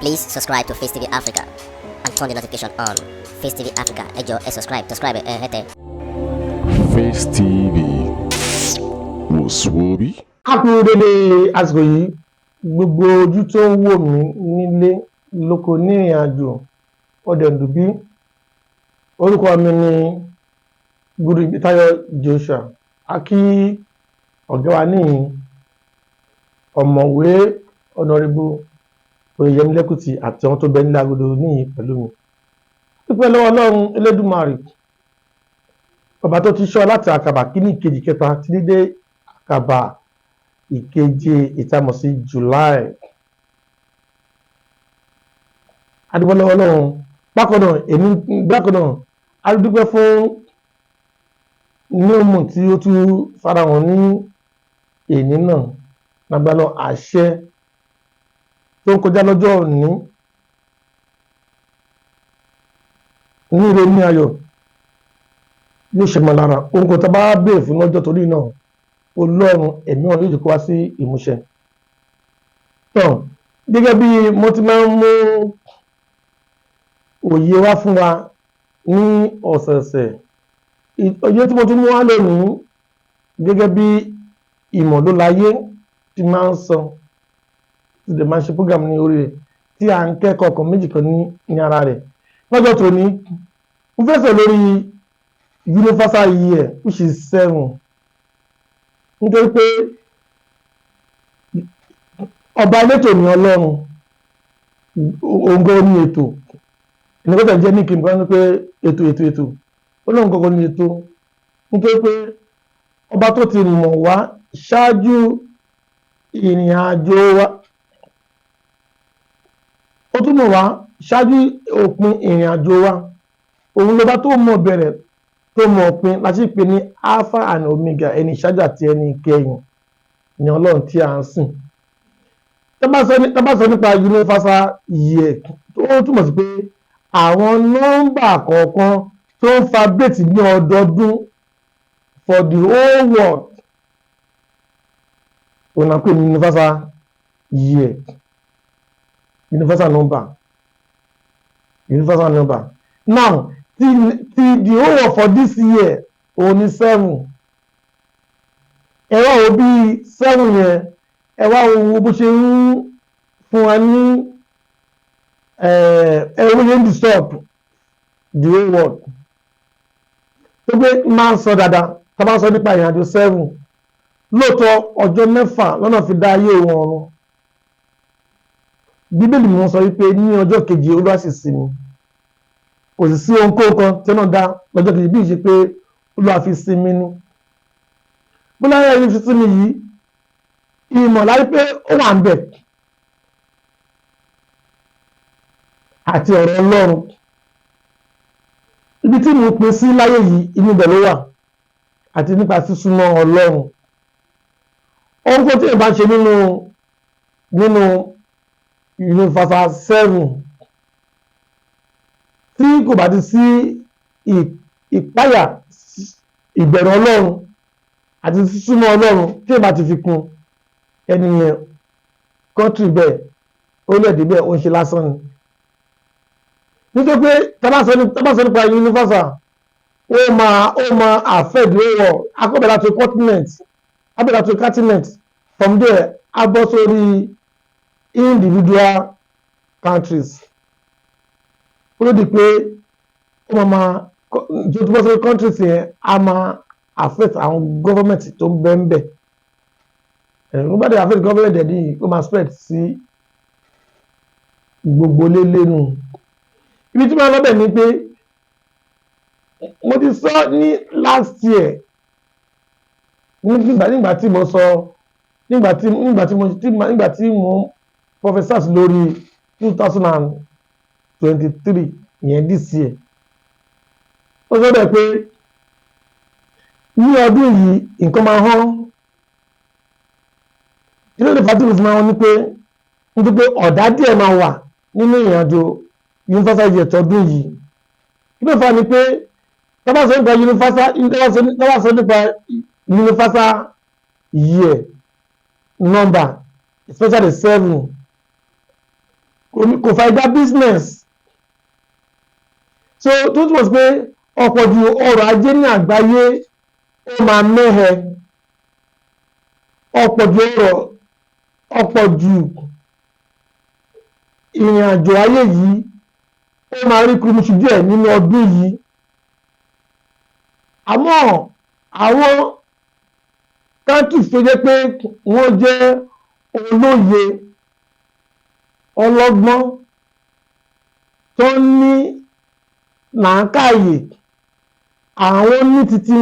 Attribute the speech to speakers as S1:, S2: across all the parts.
S1: Please subscribe to Face TV Africa and turn the notification on. Face TV Africa, ẹ jọ̀ọ́, subscribe, hete.
S2: Face TV Muswobi.
S3: Akúndélé àsìkò yìí gbogbo ojú tó ń wò mí nílé lóko ní ìrìn àjò ọ̀dẹ̀dùbí. Orúkọ mi ni Guru Ibitayo Joshua. A kí ọ̀gá wa ní ọ̀mọ̀wé Honorable Oyèyẹmí Lẹ́kùtì àti àwọn tó bẹ ní agodo ní pẹ̀lú mi. Dúpẹ́ lọ́wọ́ Ọlọ́run Elédùmarè. Bàbá tó ti ṣọ́ láti àkàbà kíní ìkejì kẹta títí dé àkàbà ìkeje ìtamọ̀ sí July. A dúpẹ́ lọ́wọ́ Ọlọ́run. Bákan náà a dúpẹ́ fún níwọ̀n tí ó tún farahàn ní èní náà lágbàlọ́ àṣẹ tó ń kọjá lọ́jọ́ òní ní ire ní ayọ̀ yóò ṣe mọ́ lára ohun kan tó bá béèrè fún lọ́jọ́ torí náà Ọlọ́run ẹ̀mí wọn yóò jẹ́ kó wá sí ìmúṣẹ. Tán gẹ́gẹ́ bí mo ti máa ń mú òye wá fún wa ní ọ̀sẹ̀ọ̀sẹ̀, òye tí mo tún mú wá lónìí gẹ́gẹ́ bí ìmọ̀ ló láyé ti máa ń sọ ti dẹ̀ máa ń ṣe program ní orí rẹ̀ tí à ń kẹ́kọ̀ọ́ kan méjì kan ní ara rẹ̀. Lọ́jọ́ tòní mo fẹ́ sọ lórí universal year which is 7, nítorí pé ọba elétò ní Ọlọ́run òǹgọ́ ní ètò ìnìkọ́tà jẹ́ ní kìnnìkan ní pé ètò Ọlọ́run kọ́kọ́ ní ètò, nítorí pé ọba tó ti mọ̀ wá ṣáájú ìrìn àjò wa, ó tún mọ̀ wá ṣáájú òpin ìrìn àjò wa. Òun lọ́ba tó mọ̀ bẹ̀rẹ̀ tó mọ̀ òpin láti pè ní Alpha and Omega, ẹni ìṣáájú àti ẹni ìkẹyìn ni Ọlọ́run tí a ń sìn. Tá bá sọ nípa universal year tó túmọ̀ sí pé àwọn nọ́mbà kọ̀ọ̀kan tó ń fabricate ní ọdọọdún for the whole world òun náà pè ní universal year, universal number. Now the whole world for this year òun ni 7. Ẹ wá wo bí 7 yẹn, ẹ wá wo bó ṣe ń fún wa ní ẹ̀rọ yẹn disturb the whole world. Tó gbé máa ń sọ dáadáa tá bá ń sọ nípa ìrìnàjò 7, lóòótọ́ ọjọ́ 6 lọ́nà fi dá ayé wọn ọ̀run. Bíbélì mọ̀ sọ wípé ní ọjọ́ kejì Olúwa sì sinmi. Kò sì sí ohunkóhun kan tí wọ́n dá lọ́jọ́ kejì bí ìṣe pé Olúwa fi sinmi ni. Bọ́lá ẹ̀rí fi sinmi yìí ìmọ̀ láyé pé ó wà ń bẹ̀ àti ọ̀rọ̀ Ọlọ́run. Ibi tí mo pín sí láyé yìí inú ibẹ̀ ló wà àti nípa sísúnmọ́ Ọlọ́run. Ohun tó tí ẹ bá ṣe nínú universal 7 tí kò bá ti sí ìpáyà ìbẹ̀rù Ọlọ́run àti sísúnmọ́ Ọlọ́run tí ẹ bá ti fi kún ẹni yẹn kọ́ńtì bẹ́ẹ̀ orílẹ̀-èdè bẹ́ẹ̀ ó ń ṣe lásán ni. Nítorí pé tábàsọ nípa universal ó máa affect the whole akọ́bẹ̀rẹ̀ àti continent, abẹ́rẹ́ àti continent, from there a bọ́ sórí individual countries. Ó ló di pé ó máa tó bọ́ sórí countries yẹn a máa affect àwọn government tó ń bẹ ń bẹ̀. Nígbà tí affect government ẹ̀ ní ó máa spread sí gbogbo lélẹ́nu. Ibi tí mo lọ bẹ̀ ni pé mo ti sọ ní last year nígbà tí mo sọ nígbà tí mo professors lórí 2023 ìyẹn this year. Ó sọ bẹ́ẹ̀ pé ní ọdún yìí nǹkan máa hàn. Ilé ìfàtí mo fi máa hàn ní pé nítorí pé ọ̀dá díẹ̀ máa wà nínú ìrìnàjò universal year tọdún yìí. Ilé ìfà ni pé tábà sọ nípa universal year number especially 7, kò fàyè business so tó túmọ̀ sí pé ọ̀pọ̀ ju ọrọ̀ ajé ní àgbáyé ó máa mẹ́hẹ ọ̀pọ̀ ju ìrìn àjò ayé yìí ó máa rí kúrúmùsù díẹ̀ nínú ọdún yìí àmọ́ àwọn countries tó jẹ́ pé wọ́n jẹ́ olóye ọlọ́gbọ́n tó ní làákàyè àwọn ní títí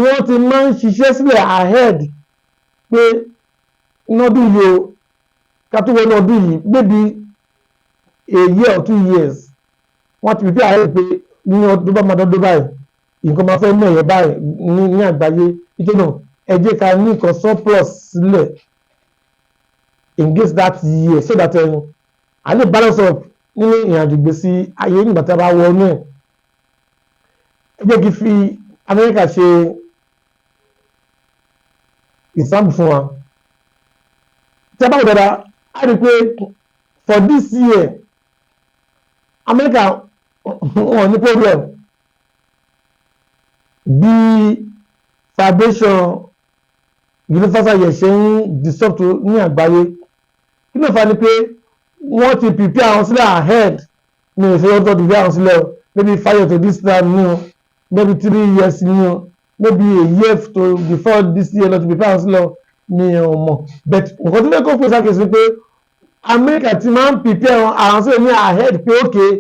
S3: wọ́n ti máa ń ṣiṣẹ́ sílẹ̀ ahead pé lọ́dún yìí o ká tó wọnú ọdún yìí maybe a year or 2 years wọ́n ti prepare ahead pé ní ọdún bá máa dọ́dún báyìí nǹkan máa fẹ́ mẹ́yẹ báyìí ní àgbáyé ìjọ náà ẹ jẹ́ ká ní nǹkan surplus sílẹ̀ against that year so that a lè balance up nínú ìrìnàjò gbèsè ayé nígbà tí a bá wọnú ẹ̀ ẹ jẹ́ kí fi Amẹ́ríkà ṣe ìsáàmù fún wa tí a bá wò dáadáa a rí i pé for this year Amẹ́ríkà wọn ní problem bí foundation universal yẹ ṣe ń disrupt ní àgbáyé kí ló fà ní pé wọ́n ti prepare àwọn sílẹ̀ ahead ní ìṣòro tó ti prepare àwọn sílẹ̀ maybe 5 years to this time ní o maybe 3 years ní o maybe a year to before this year lọ ti prepare àwọn sílẹ̀ ní ọmọ but nǹkan tó fẹ́ kó fún sákèsí pé Amẹ́ríkà ti máa ń prepare àwọn sílẹ̀ ní ahead pé okay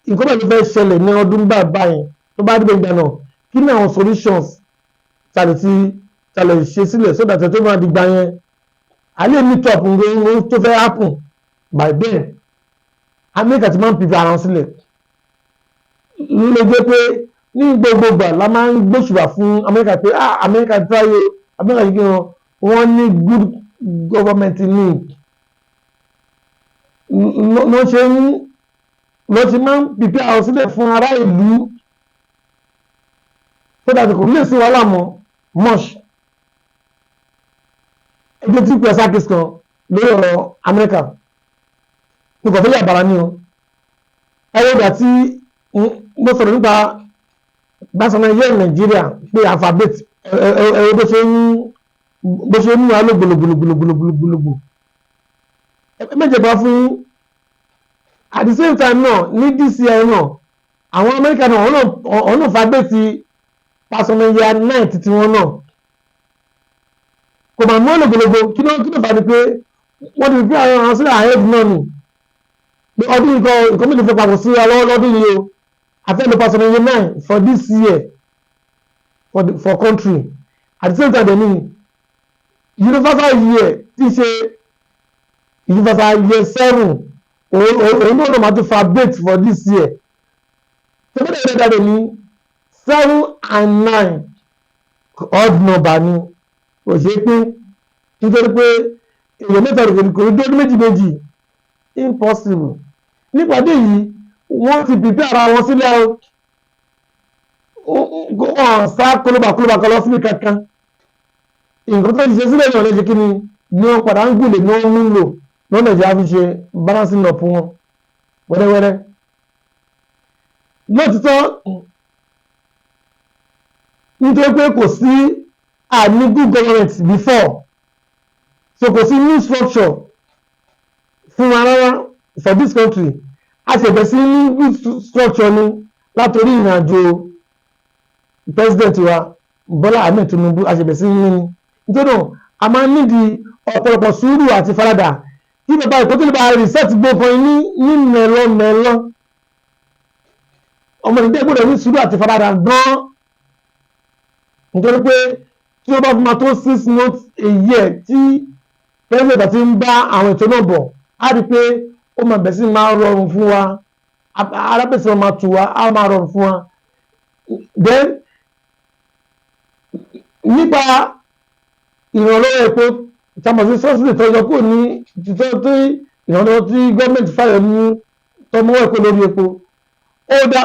S3: nǹkan bẹ́ẹ̀ ló fẹ́ ṣẹlẹ̀ ní ọdún báyìí tó bá dé ìgbà náà kí ni àwọn solutions tàlẹ̀ ṣe sílẹ̀ so that tó máa di gbà yẹn a lè meet up nǹkan tó fẹ́ happen by then Amẹ́ríkà ti máa ń pèpè ara sílẹ̀ ló jẹ́ pé ní gbogbo ìgbà la máa ń gbóṣùbà fún Amẹ́ríkà pé Amẹ́ríkà tíráyé Amẹ́ríkà yìí wọ́n ní good government need lọ́ ti máa ń pèpè ara sílẹ̀ fún ará ìlú so that kò lè sí wàhálà mọ́ much ẹgbẹ́ tí pẹ̀lú sákìsì kan lórí ọ̀rọ̀ Amẹ́ríkà nǹkan fẹ́ yàbára ní o ẹ̀rọ ìgbà tí mo sọ̀rọ̀ nípa gbásánà ilé Nàìjíríà pé alphabet ẹ̀rọ bó ṣe ń mú aló gbologbologbologbologbò mẹ́jẹ̀bá fún at the same time náà ní DCI náà àwọn Amẹ́ríkà náà ọ̀nà fàbẹ́ẹ̀tì pàṣọmọ̀yà 9 títí wọn náà kò máa mú ọ̀lọ́gbọ̀lọ́gbọ̀ kí ló fà ní pé wọ́n ti fi àwọn sílẹ̀ ahead náà nù pé ọdún nǹkan mìíràn fẹ́ papọ̀ sí ọlọ́wọ́ lọ́dún yìí o àfẹ́lẹ́ pàṣọmọ̀yà 9 for this year for country at the same time dẹ̀ ní universal year tí ṣe universal year 7 òun náà máa tún fa date for this year tó bẹ́ẹ̀ dẹ̀ dẹ̀ ní 7 and 9 odd number ni kò ṣe pé nítorí pé èèyàn mẹ́ta rẹ̀ kò ní dé méjì impossible nípàdé yìí wọ́n ti pèpè ara wọn sílẹ̀ ọ̀hún sá kólóbà kan lọ síbi kankan nǹkan tó ti ṣe sílẹ̀ náà lẹ́jẹ̀ kí ni wọ́n padà ń gùnlé ní wọ́n ń lò lọ́nà ìjà fi ṣe balancing up wọn wẹ́rẹ́wẹ́rẹ́ lótìtọ́ nítorí pé kò sí àní good government before so kò sí new structure fún wa rárá for this country a ṣẹ̀bẹ̀ sí ní good structure ni látòrí ìrìnàjò president wa Bọ́lá Ahmed Tinubu a ṣẹ̀bẹ̀ sí ní nítorí náà a máa nídìí ọ̀pọ̀lọpọ̀ sùúrù àti faradà kí bàbá ìkótó lè bá reset gbófin ní mẹ́lọ́mẹ́lọ́ ọmọ ìdílé gbọ́dọ̀ ní sùúrù àti faradà gan-an nítorí pé tí ó bá fi máa tó 6 months a year tí president ti ń bá àwọn ètò náà bọ̀ á rí i pé ó máa bẹ̀ sí máa rọrùn fún wa arábẹ̀sẹ̀ máa tù wá á máa rọrùn fún wa then nípa ìrànlọ́wọ́ epo ìtàmọ̀sí sọ́sìlì tó yọ kó ní títọ́ tí ìrànlọ́wọ́ tí gọ́ọ̀mẹ̀ntì fàyọ̀ ní tọmọwọ́ epo lórí epo ó dá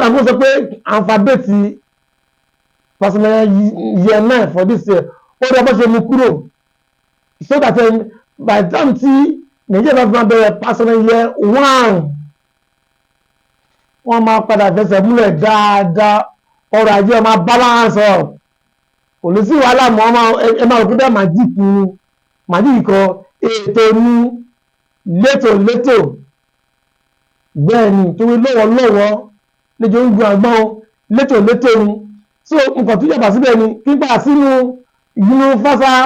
S3: àwọn sọ pé alphabeti personal year 9 for this year ó dá bó ṣe mú kúrò so that by the time tí Nàìjíríà bá fi máa bẹ̀rẹ̀ personal year 1 wọ́n máa padà fẹsẹ̀ múlẹ̀ dáadáa, ọrọ̀ ajé máa balance up, kò lè sí wàhálà mọ́, ẹ máa rò pé bẹ́ẹ̀ màjíìkì kan ètò ní létòlétò bẹ́ẹ̀ ni torí lọ́wọ́lọ́wọ́ lẹ́jọ́ ń gun àgbọ̀n létòlétò ni. So nǹkan tó yàtọ̀ síbẹ̀ ni pípa sínú universal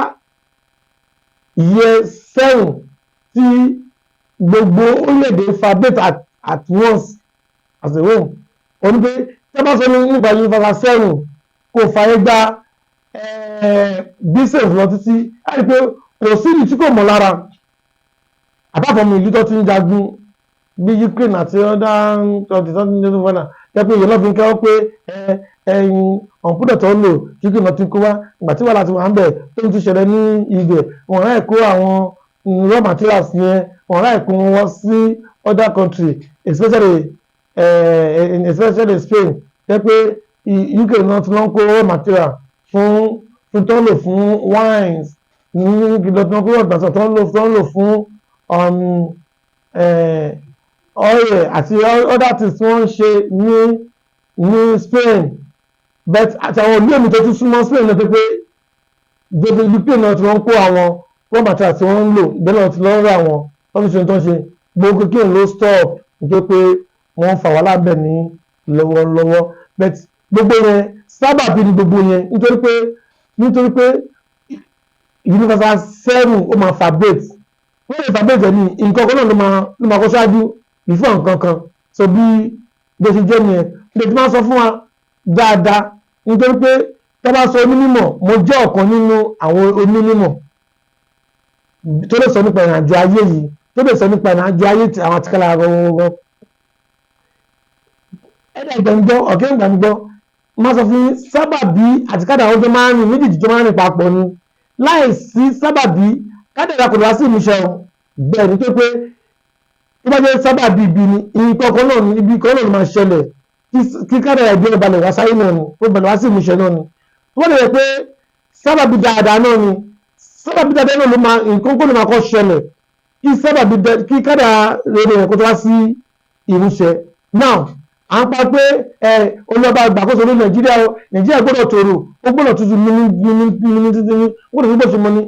S3: year 7 tí gbogbo orílẹ̀-èdè fabet at once as a whole. Ó ní pé tí a bá sọ nípa universal 7 kò fàyè gba business lọ títí, á rí pé kò sí ìlú tí kò mọ̀ lára àbáfọ̀mù ìlú tó ti ń jagun bí Ukraine àti ọ̀dà tọ́tí jẹ́ pé ìyẹn lọ́ọ́ fi ń kẹ́wọ́ pé ọ̀npúdọ̀ tó ń lò kíkì náà ti kó wá ìgbà tí wàhálà ti wà ń bẹ̀ tó ń tún ṣẹlẹ̀ ní ibẹ̀ wọ́n ráì kó àwọn raw materials yẹn wọ́n ráì kó wọn sí other country especially Spain jẹ́ pé UK náà ti lọ́n kó raw material fún tó ń lò fún wines ní ìgbìlọ̀ tó ń kó ọ̀gbàsọ̀ tó ń lò fún oil àti other things tí wọ́n ń ṣe ní Spain but àti àwọn olú èmi tó tún súnmọ́ Spain lọ pé david Ukraine náà tí wọ́n ń kó àwọn raw materials tí wọ́n ń lò bẹ́ẹ̀ náà ti lọ́ọ́ rà wọn wọ́n fi ṣe tó ń ṣe gbogbo kí n ló stop nítorí pé wọ́n fà wá lábẹ́ ní lọ́wọ́lọ́wọ́ but gbogbo yẹn sábàbí ni gbogbo yẹn nítorí pé universal 7 ó máa fabricate wọ́n lè fabricate ní nǹkan kan náà ló máa kọ́ ṣáájú before nǹkan kan so bí bó ṣe jẹ́ nìyẹn lè ti máa sọ fún wa dáadáa nítorí pé tó bá sọ onímọ̀ mo jẹ́ ọ̀kan nínú àwọn onímọ̀ tó lè sọ nípa ìrìnàjò ayé yìí tó lè sọ nípa ìrìnàjò ayé tí àwọn àtikálà rọrùn ẹ̀dá ìgbàgbọ́ ọ̀kẹ́ ìgbàgbọ́ máa sọ fún sábàbí àtikádà ọjọ́ máa ń rìn méjèèjì tó máa ń rìn papọ̀ ni láìsí sábàbí kádàrá kò wá sí ìmúṣẹ bẹ́ẹ̀ ni tó pé tó bá jẹ́ sábàbí ibi ni nǹkan kan náà ni ibi kan náà máa ṣẹlẹ̀ kí kádàrá ẹ̀bí ẹ̀ balẹ̀ wá sáyé náà ni ó balẹ̀ wá sí ìmúṣẹ náà ni wọ́n lè rẹ̀ pé sábàbí dáadáa náà ni sábàbí dáadáa náà ló máa nǹkan kó ló máa kọ́ ṣẹlẹ̀ kí kádàrá rere ẹ̀ kó tó wá sí ìmúṣẹ now à ń pa pé olùọba àgbàkóso ní Nàìjíríà gbọ́dọ̀ tòrò ó gbọ́dọ̀ tuntun mímí títí ní gbọ́dọ̀ tó gbọ́dọ̀ mọ́ ní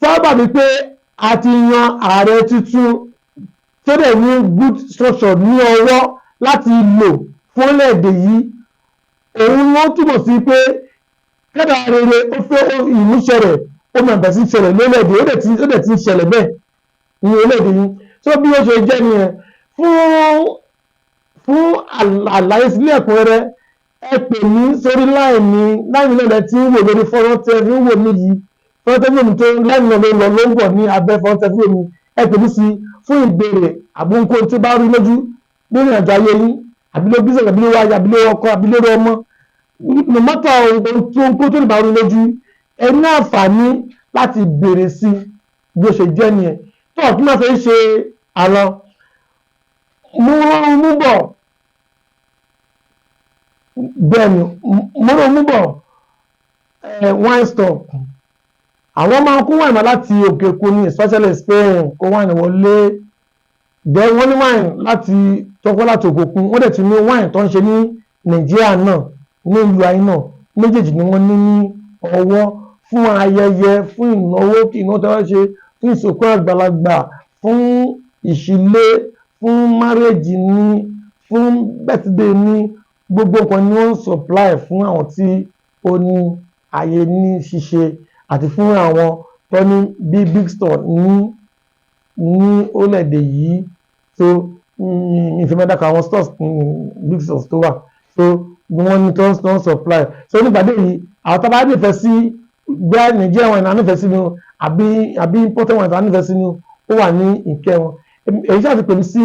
S3: sábàbí pé a ti yan ààrẹ tuntun tó dẹ̀ ní good structure ní ọwọ́ láti lò fún orílẹ̀-èdè yìí òun ló túmọ̀ sí pé kádàrá rere ó fẹ́ ìmúṣẹ rẹ̀ ó máa bẹ̀ sí ṣẹlẹ̀ lórílẹ̀-èdè ó dẹ̀ ti ń ṣẹlẹ̀ bẹ́ẹ̀ ní orílẹ̀-èdè yìí tó bí ó ṣe jẹ́ nìyẹn fún àlàyé sílẹ̀ ẹ̀kúnrẹ́rẹ́ ẹ pè mí sórí láìní lẹ́lẹ̀ tí ń wò lórí fọ́nrán tẹ́ fi ń wò mí yìí fọ́nrán tẹ́ fi wò mí tó láìní lọ ló ń bọ̀ ní abẹ́ fọ́nrán tẹ́ fi wò mí ẹ pè mí sí fún ìbéèrè àbúkọ tí bá rí lójú lórí ìrìnàjò ayé yín àbílẹ̀ bísẹ̀ àbílẹ̀ wáyé àbílẹ̀ ọkọ àbílẹ̀ ọmọ mọ́tò ohun tó lè bá rí lójú ẹ ní àǹfààní láti béèrè sí bí ó ṣe jẹ́ nìyẹn tó kí máa fẹ́ ṣe àlọ́ mú bọ̀ bẹ́ẹ̀ni mú bọ̀ wine stock àwọn máa ń kó wine láti òkè òkun ní especially Spain kó wine wọlé then wọ́n ní wine láti tọ́kọ́ láti òkè òkun wọ́n dẹ̀ ti ní wine tó ń ṣe ní Nàìjíríà náà ní ìlú ayé náà méjèèjì ni wọ́n ní ọwọ́ fún ayẹyẹ fún ìnáwó kí ìnáwó tó wá ṣe fún ìsìnkú àgbàlagbà fún ìṣílé fún márèjì ní fún birthday ní gbogbo nǹkan ni wọ́n ń supply fún àwọn tí ó ní ayé ní ṣíṣe àti fún àwọn tó ní bí big store ní orílẹ̀-èdè yìí so ìfimẹ́dàkọ̀ àwọn stores big stores tó wà so wọ́n ní tó ń supply so nígbàdé yìí àwọn tó bá nífẹ̀ẹ́ sí gbé Nàìjíríà wọn ìnáwó nífẹ̀ẹ́ sí ni àbí imported wọn ìnáwó nífẹ̀ẹ́ sí ni ó wà ní ìkẹ́ wọn èyí ṣáà ti pè mí sí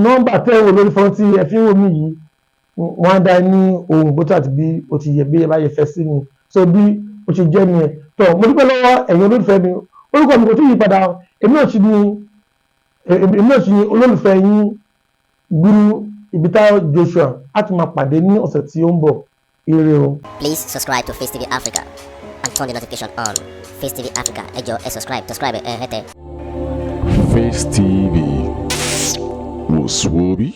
S3: nọ́mbà tẹ́wọ̀ lórí fọ́n tí ẹ fi ń wò mí yìí wọ́n á dá ní ohun bó tó àti bí o ti yẹ bí ẹ bá yẹ fẹ́ sí ni so bí o ti jẹ́ nìyẹn tó mo dúpẹ́ lọ́wọ́ ẹ̀yin olólùfẹ́ mi orúkọ mi kò tó yí padà èmi náà sì ní olólùfẹ́ yín Guru Ibita Joshua á ti máa pàdé ní ọ̀sẹ̀ tí ó ń bọ̀ ire o.
S1: Please subscribe to Face TV Africa and and turn the notification on. Face TV Africa, ẹ jọ̀ọ́ ẹ subscribe ẹ hẹ́tẹ̀.
S2: Face TV. Was Swoby?